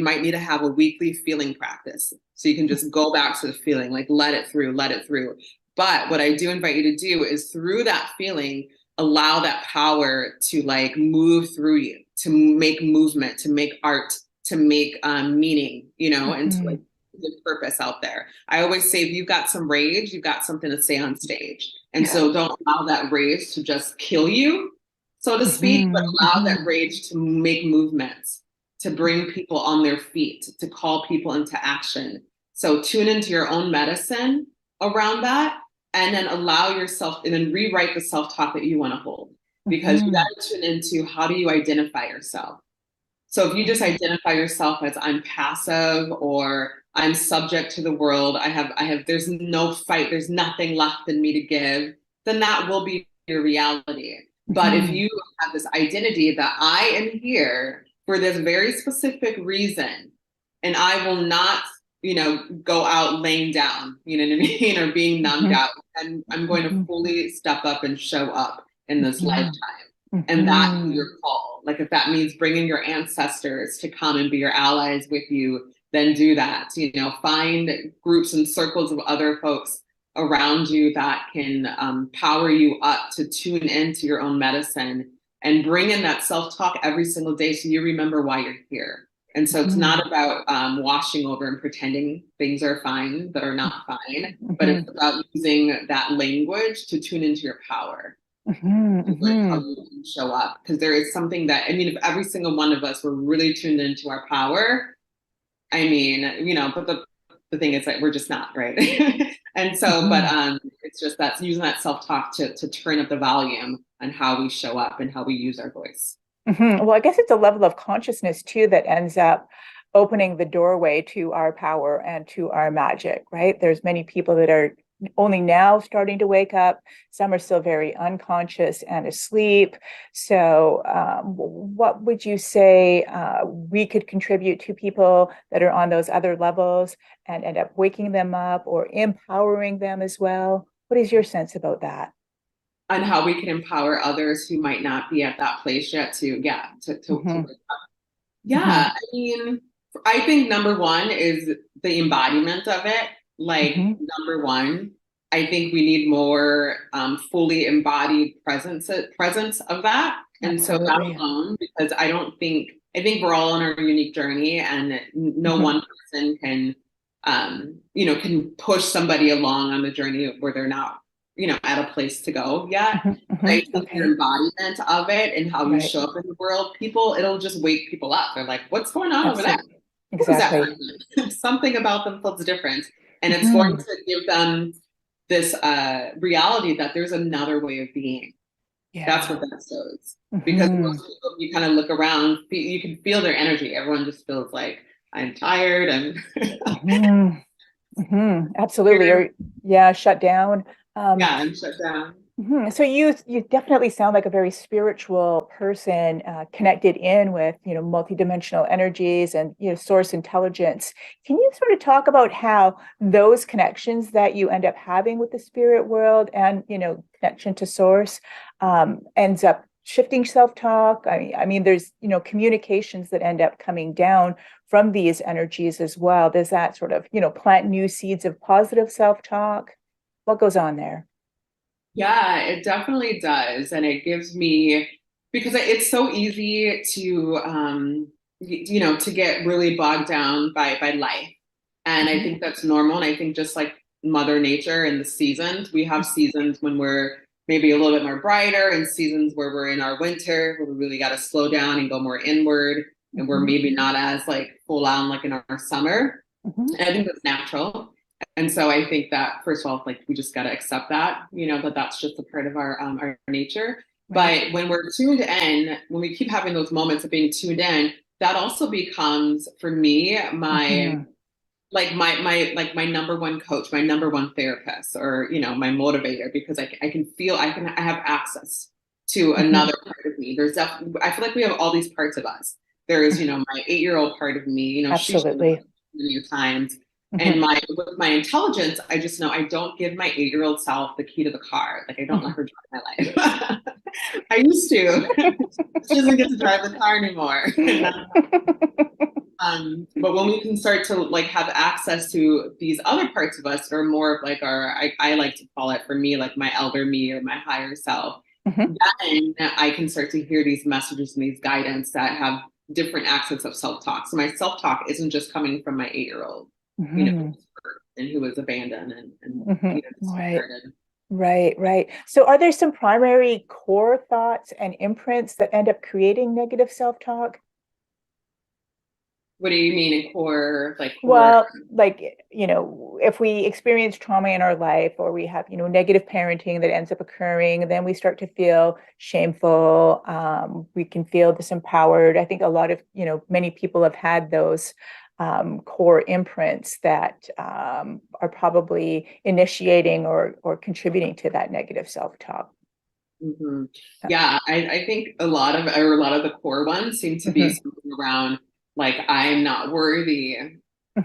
S2: might need to have a weekly feeling practice. So you can just go back to the feeling, like let it through, let it through. But what I do invite you to do is through that feeling, allow that power to like move through you, to make movement, to make art, to make meaning, and to like
S1: Mhm.
S2: the purpose out there. I always say, if you've got some rage, you've got something to say on stage. And so don't allow that rage to just kill you, so to speak, but
S1: Mhm,
S2: allow
S1: mhm,
S2: that rage to make movements, to bring people on their feet, to call people into action. So tune into your own medicine around that, and then allow yourself, and then rewrite the self-talk that you want to hold. Because you got
S1: mhm,
S2: to tune into, how do you identify yourself? So if you just
S1: mhm,
S2: identify yourself as, I'm passive, or I'm subject to the world, there's no fight, there's nothing left in me to give, then that will be your reality. But if
S1: mhm,
S2: you have this identity that I am here for this very specific reason, and I will not, go out laying down, you know what I mean, or being numbed
S1: mhm,
S2: out, and I'm going to
S1: mhm,
S2: fully step up and show up in this lifetime.
S1: mhm,
S2: And that is
S1: mhm,
S2: your call. Like, if that means bringing your ancestors to come and be your allies with you, then do that. Find groups and circles of other folks around you that can power you up to tune into your own medicine, and bring in that self-talk every single day, so you remember why you're here. And so it's
S1: mhm,
S2: not about washing over and pretending things are fine that are not fine, but
S1: mhm,
S2: it's about using that language to tune into your power,
S1: mhm,
S2: like how
S1: mhm.
S2: you show up. Because there is something that, I mean, if every single one of us were really tuned into our power, I mean, but the thing is that we're just not, right? And so, but
S1: Mhm.
S2: it's just that's using that self-talk to turn up the volume on how we show up and how we use our voice.
S1: Well, I guess it's a level of consciousness too that ends up opening the doorway to our power and to our magic, right? There's many people that are only now starting to wake up. Some are still very unconscious and asleep. So, what would you say we could contribute to people that are on those other levels and end up waking them up or empowering them as well? What is your sense about that?
S2: On how we can empower others who might not be at that place yet to, yeah, to
S1: Hmm.
S2: wake up. Yeah,
S1: Hmm.
S2: I mean, I think number one is the embodiment of it. Like,
S1: Hmm.
S2: number one, I think we need more fully embodied presence of that. And so that
S1: Absolutely.
S2: alone, because I think we're all on our unique journey, and no
S1: Hmm.
S2: one person can push somebody along on the journey where they're not, at a place to go yet.
S1: Hmm. Hmm.
S2: I think your
S1: Okay.
S2: embodiment of it and how you
S1: Right.
S2: show up in the world, it'll just wake people up. They're like, what's going on over there?
S1: Absolutely.
S2: Who is that
S1: Exactly.
S2: person? Something about them feels different. And it's going
S1: Hmm.
S2: to give them this reality that there's another way of being. That's what
S1: Yeah.
S2: that shows. Because
S1: Hmm.
S2: most people, you kind of look around, you can feel their energy. Everyone just feels like, I'm tired. And
S1: Hmm. Hmm. Absolutely.
S2: here,
S1: Or yeah, shut down. Um,
S2: yeah, I'm shut down.
S1: So you definitely sound like a very spiritual person, connected in with multidimensional energies and source intelligence. Can you sort of talk about how those connections that you end up having with the spirit world and connection to source ends up shifting self-talk? I mean, there's communications that end up coming down from these energies as well. Does that sort of plant new seeds of positive self-talk? What goes on there?
S2: Yeah, it definitely does. And it gives me, because it's so easy to, to get really bogged down by life. And I
S1: Mhm.
S2: think that's normal. And I think just like Mother Nature and the seasons, we have seasons when we're maybe a little bit more brighter, and seasons where we're in our winter, where we really got to slow down and go more inward. And we're
S1: Mhm.
S2: maybe not as like full on like in our summer.
S1: Mhm.
S2: And I think that's natural. And so I think that, first of all, like, we just got to accept that, that that's just a part of our nature.
S1: Right.
S2: But when we're tuned in, when we keep having those moments of being tuned in, that also becomes, for me, my
S1: Mhm.
S2: my number one coach, my number one therapist, or my motivator, because I can feel, I have access to
S1: Mhm.
S2: another part of me. I feel like we have all these parts of us. There is, my 8-year-old part of me, she shows
S1: Absolutely.
S2: up many times. And
S1: Mhm.
S2: with my intelligence, I just know I don't give my 8-year-old self the key to the car. Like, I don't let
S1: Mhm.
S2: her drive my life. I used to. She doesn't get to drive the car anymore. But when we can start to like have access to these other parts of us that are more of like I like to call it, for me, like my elder me or my higher self,
S1: Mhm.
S2: then I can start to hear these messages and these guidance that have different accents of self-talk. So my self-talk isn't just coming from my 8-year-old.
S1: Hmm.
S2: hurt and who was abandoned
S1: Hmm. Right.
S2: disinherited.
S1: Right, right. So are there some primary core thoughts and imprints that end up creating negative self-talk?
S2: What do you mean in core, like core?
S1: Well, like, if we experience trauma in our life or we have, negative parenting that ends up occurring, then we start to feel shameful. We can feel disempowered. I think a lot of, many people have had those core imprints that are probably initiating or contributing to that negative self-talk.
S2: Hmm. Yeah, I think a lot of the core ones seem to be
S1: Mhm,
S2: something around like I'm not worthy,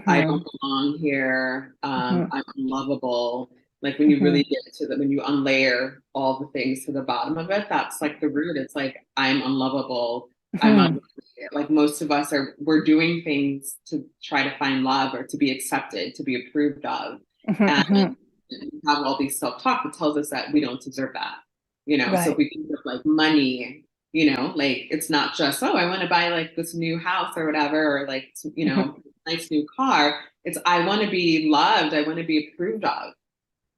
S2: I don't
S1: mhm,
S2: belong here,
S1: mhm,
S2: I'm unlovable. Like when you really
S1: mhm,
S2: get to when you unlayer all the things to the bottom of it, that's like the root. It's like I'm unlovable, I'm
S1: mhm,
S2: unworthy. Like most of us we're doing things to try to find love or to be accepted, to be approved of.
S1: mhm,
S2: And
S1: mhm.
S2: we have all these self-talk that tells us that we don't deserve that. So if
S1: Right.
S2: we think of like money, like it's not just, oh, I want to buy like this new house or whatever, or like,
S1: Mhm,
S2: nice new car. It's, I want to be loved. I want to be approved of,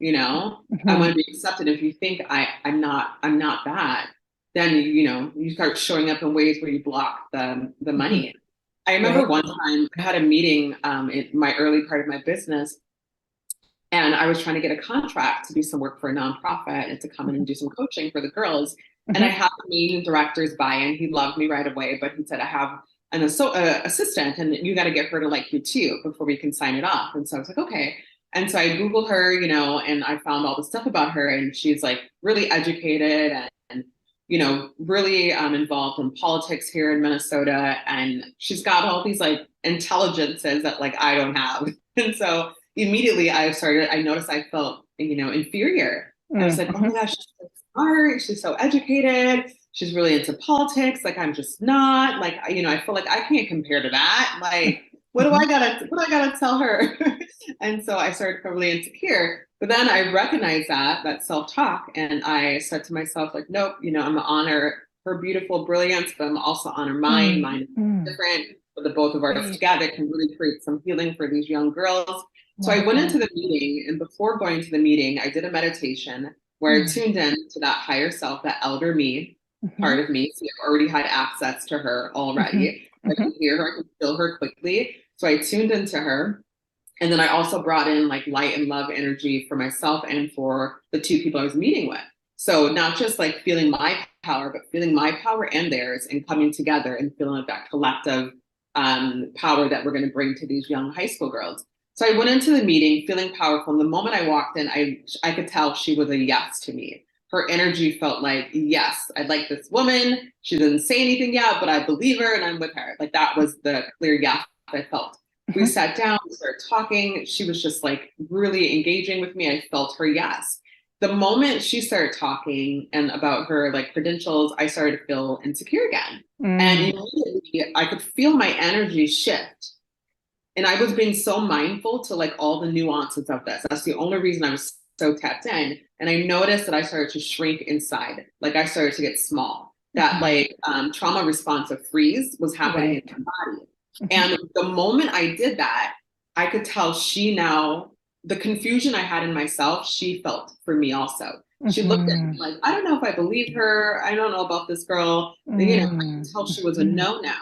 S2: I want
S1: mhm.
S2: to be accepted. If you think I'm not that, then, you start showing up in ways where you block the
S1: Mhm.
S2: money. I remember
S1: Right.
S2: one time I had a meeting in my early part of my business, and I was trying to get a contract to do some work for a nonprofit and to come in and
S1: Mhm,
S2: do some coaching for the girls. And I
S1: mhm,
S2: had the main director's buy-in. He loved me right away, but he said, I have an assistant and you got to get her to like you too before we can sign it off. And so I was like, okay. And so I Googled her, and I found all the stuff about her. And she's like really educated and really involved in politics here in Minnesota. And she's got all these like intelligences that like I don't have. And so immediately I noticed I felt, inferior. I was like, oh my
S1: mhm,
S2: gosh, she's so smart. She's so educated. She's really into politics. Like I'm just not like, I feel like I can't compare to that. Like,
S1: mhm,
S2: what do I gotta tell her? And so I started feeling really insecure. But then I recognized that self-talk and I said to myself, like, nope, I'm gonna honor her beautiful brilliance, but I'm also honor mine.
S1: mhm,
S2: Mine is
S1: mhm.
S2: different, but the both of ours
S1: Great.
S2: together can really create some healing for these young girls. So I went into
S1: Wonderful.
S2: the meeting, and before going to the meeting, I did a meditation where I
S1: Mm,
S2: tuned in to that higher self, that elder me
S1: mhm,
S2: part of me. So I've already had access to her
S1: mhm,
S2: already. I
S1: mhm,
S2: can hear her, I can feel her quickly. So I tuned into her. And then I also brought in like light and love energy for myself and for the two people I was meeting with. So not just like feeling my power, but feeling my power and theirs and coming together and feeling like that collective power that we're going to bring to these young high school girls. So I went into the meeting feeling powerful. And the moment I walked in, I could tell she was a yes to me. Her energy felt like, yes, I like this woman. She didn't say anything yet, but I believe her and I'm with her. Like that was the clear yes I felt. We
S1: mhm,
S2: sat down, we started talking. She was just like really engaging with me. I felt her yes. The moment she started talking and about her like credentials, I started to feel insecure again. And
S1: mm,
S2: immediately I could feel my energy shift. And I was being so mindful to like all the nuances of this. That's the only reason I was so tapped in. And I noticed that I started to shrink inside. Like I started to get small. That
S1: mhm.
S2: like trauma responsive freeze was happening in
S1: Right.
S2: my body.
S1: Mhm,
S2: And the moment I did that, I could tell she now, the confusion I had in myself, she felt for me also. She looked at me
S1: mhm,
S2: like, I don't know if I believe her. I don't know about this girl. I could
S1: mm,
S2: tell she was a
S1: mhm,
S2: no now.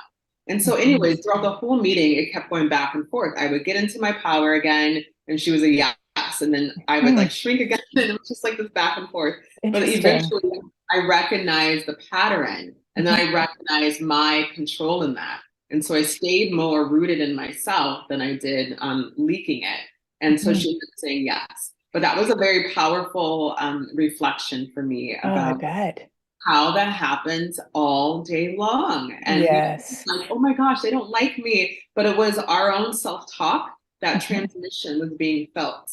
S2: And so,
S1: mhm,
S2: anyways, throughout the whole meeting, it kept going back and forth. I would get into my power again, and she was a yes. And then I would like
S1: mhm.
S2: shrink again. And it was just like this back and forth. But
S1: Interesting.
S2: eventually, I recognized the pattern. And then
S1: Mhm,
S2: I recognized my control in that. And so I stayed more rooted in myself than I did leaking it. And so
S1: mhm.
S2: she was saying yes. But that was a very powerful reflection for me
S1: Oh, I
S2: about
S1: bet.
S2: how that happens all day long. And we
S1: Yes.
S2: like, oh my gosh, they don't like me. But it was our own self-talk, that
S1: Mhm,
S2: transmission was being felt,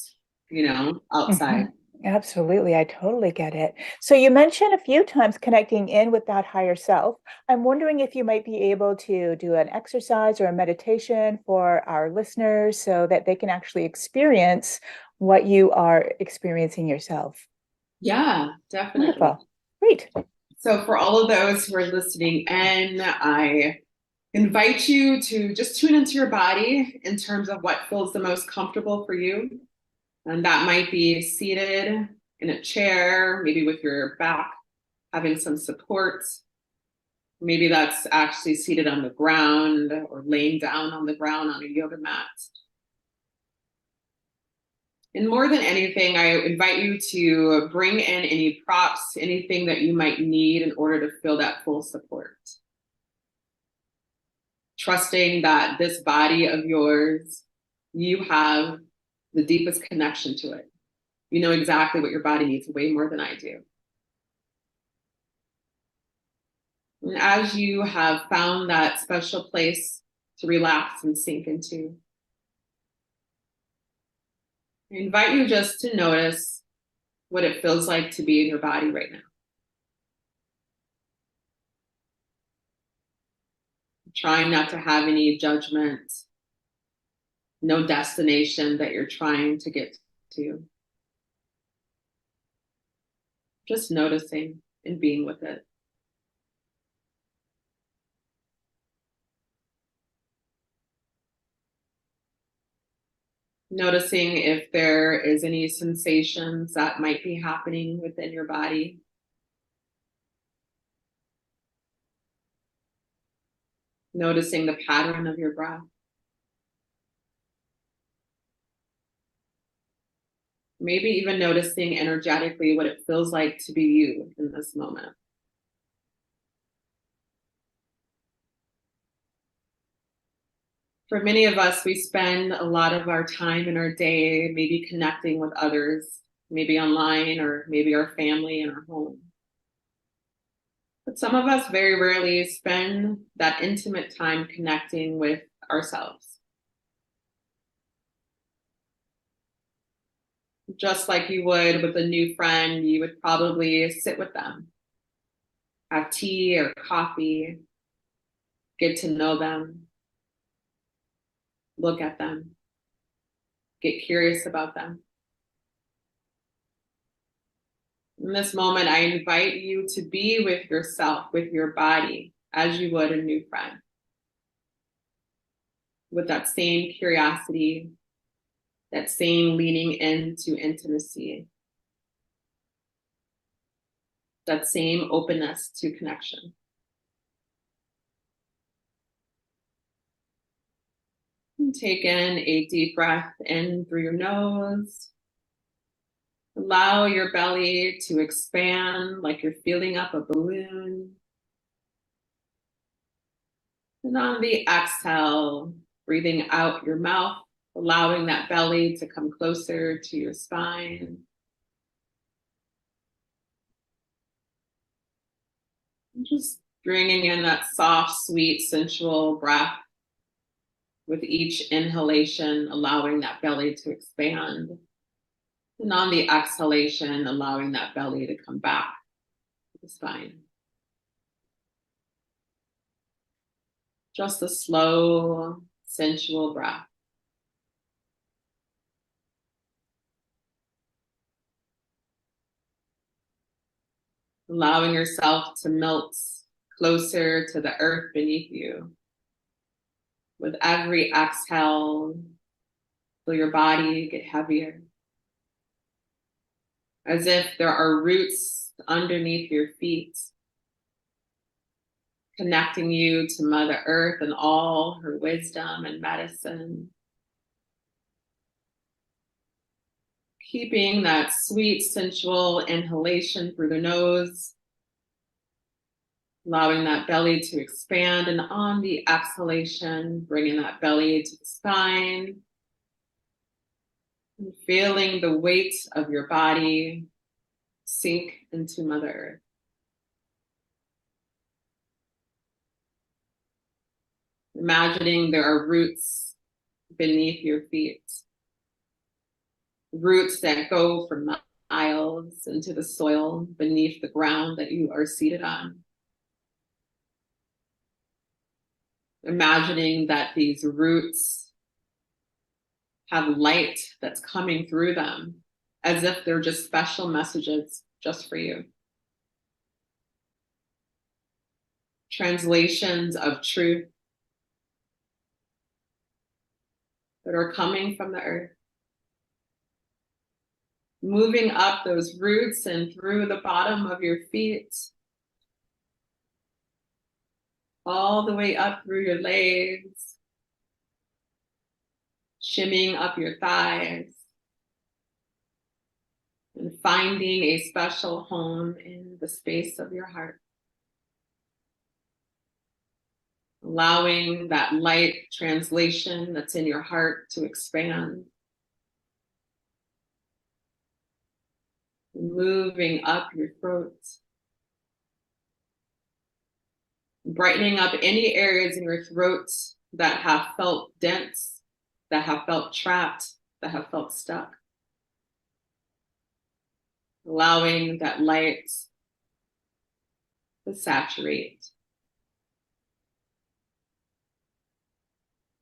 S2: outside.
S1: mhm. Absolutely. I totally get it. So you mentioned a few times connecting in with that higher self. I'm wondering if you might be able to do an exercise or a meditation for our listeners so that they can actually experience what you are experiencing yourself.
S2: Yeah, definitely.
S1: Wonderful. Great.
S2: So for all of those who are listening in, I Invite you to just tune into your body in terms of what feels the most comfortable for you. And that might be seated in a chair, maybe with your back having some support. Maybe that's actually seated on the ground or laying down on the ground on a yoga mat. And more than anything, I invite you to bring in any props, anything that you might need in order to feel that full support. Trusting that this body of yours, you have the deepest connection to it. You know exactly what your body needs way more than I do. And as you have found that special place to relax and sink into, I invite you just to notice what it feels like to be in your body right now. Trying not to have any judgment, no destination that you're trying to get to. Just noticing and being with it. Noticing if there is any sensations that might be happening within your body. Noticing the pattern of your breath. Maybe even noticing energetically what it feels like to be you in this moment. For many of us, we spend a lot of our time in our day maybe connecting with others, maybe online or maybe our family in our home. But some of us very rarely spend that intimate time connecting with ourselves. Just like you would with a new friend, you would probably sit with them, have tea or coffee, get to know them, look at them, get curious about them. In this moment, I invite you to be with yourself, with your body, as you would a new friend, with that same curiosity, that same leaning into intimacy, that same openness to connection. And take in a deep breath in through your nose. Allow your belly to expand like you're filling up a balloon. And on the exhale, breathing out your mouth, allowing that belly to come closer to your spine. And just bringing in that soft, sweet, sensual breath with each inhalation, allowing that belly to expand. And on the exhalation, allowing that belly to come back to the spine. Just a slow, sensual breath. Allowing yourself to melt closer to the earth beneath you. With every exhale, feel your body get heavier. As if there are roots underneath your feet, connecting you to Mother Earth and all her wisdom and medicine. Keeping that sweet, sensual inhalation through the nose, allowing that belly to expand, and on the exhalation, bringing that belly to the spine, and feeling the weight of your body sink into Mother Earth. Imagining there are roots beneath your feet, roots that go for miles into the soil beneath the ground that you are seated on. Imagining that these roots have light that's coming through them, as if they're just special messages just for you. Translations of truth, that are coming from the earth. Moving up those roots and through the bottom of your feet, all the way up through your legs, shimmying up your thighs, and finding a special home in the space of your heart. Allowing that light translation that's in your heart to expand. Moving up your throat. Brightening up any areas in your throat that have felt dense, that have felt trapped, that have felt stuck. Allowing that light to saturate.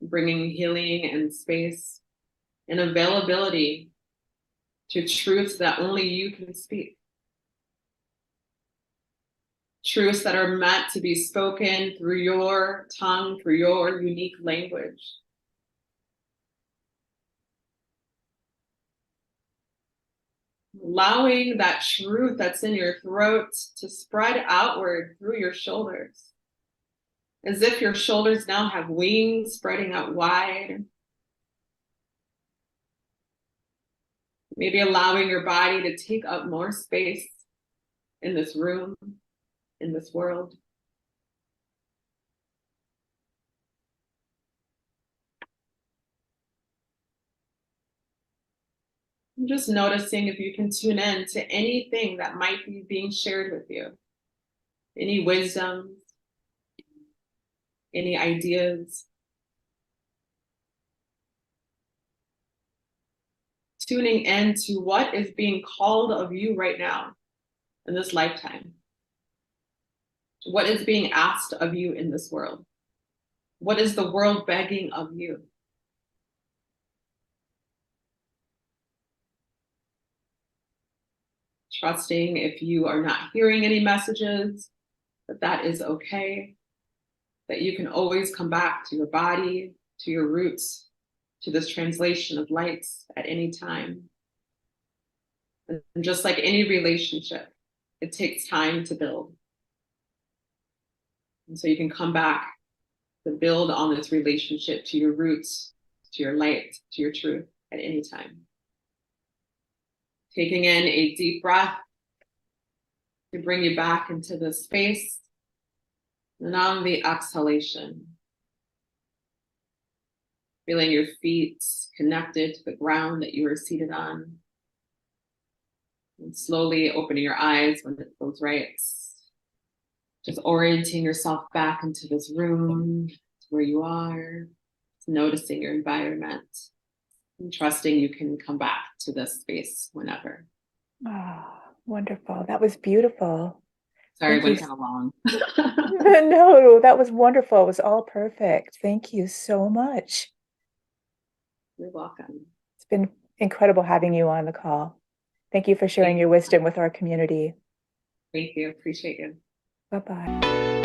S2: Bringing healing and space and availability to truths that only you can speak. Truths that are meant to be spoken through your tongue, through your unique language. Allowing that truth that's in your throat to spread outward through your shoulders. As if your shoulders now have wings spreading out wide. Maybe allowing your body to take up more space in this room, in this world. I'm just noticing if you can tune in to anything that might be being shared with you. Any wisdom, any ideas. Tuning in to what is being called of you right now in this lifetime. What is being asked of you in this world? What is the world begging of you? Trusting if you are not hearing any messages, that is okay. That you can always come back to your body, to your roots, to this translation of lights at any time. And just like any relationship, it takes time to build. And so you can come back to build on this relationship to your roots, to your light, to your truth at any time. Taking in a deep breath to bring you back into this space. And on the exhalation, feeling your feet connected to the ground that you are seated on. And slowly opening your eyes when it feels right. Just orienting yourself back into this room, where you are, noticing your environment, and trusting you can come back to this space whenever.
S1: Oh, wonderful. That was beautiful.
S2: Sorry, it went kind of long.
S1: No, that was wonderful. It was all perfect. Thank you so much.
S2: You're welcome.
S1: It's been incredible having you on the call. Thank you for sharing your wisdom with our community.
S2: Thank you. Appreciate you.
S1: Bye-bye.